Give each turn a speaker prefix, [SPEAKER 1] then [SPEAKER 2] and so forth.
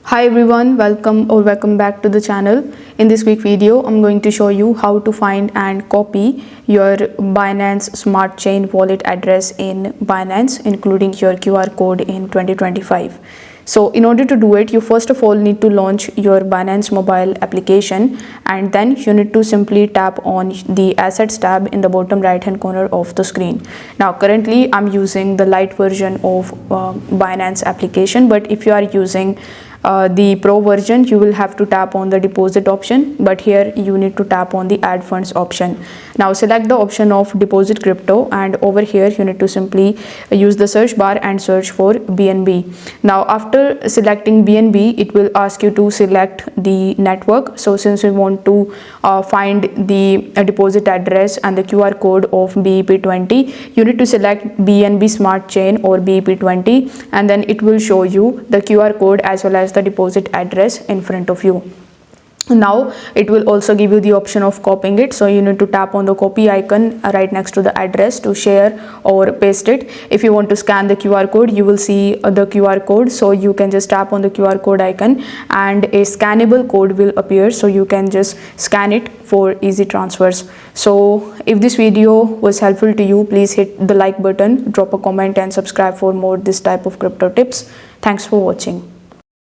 [SPEAKER 1] Hi everyone, welcome back to the channel. In this quick video, I'm going to show you how to find and copy your Binance Smart Chain wallet address in Binance, including your QR code in 2025. So in order to do it, you first of all need to launch your Binance mobile application, and then you need to simply tap on the assets tab in the bottom right hand corner of the screen. Now currently I'm using the light version of Binance application, but if you are using the pro version, you will have to tap on the deposit option, but here you need to tap on the add funds option. Now select the option of deposit crypto, and over here you need to simply use the search bar and search for BNB. Now after selecting BNB, it will ask you to select the network. So since we want to find the deposit address and the QR code of BEP20, you need to select BNB Smart Chain or BEP20, and then it will show you the QR code as well as the deposit address in front of you. Now it will also give you the option of copying it, so you need to tap on the copy icon right next to the address to share or paste it. If you want to scan the QR code, you will see the QR code, so you can just tap on the QR code icon and a scannable code will appear, so you can just scan it for easy transfers. So if this video was helpful to you, please hit the like button, drop a comment and subscribe for more this type of crypto tips. Thanks for watching.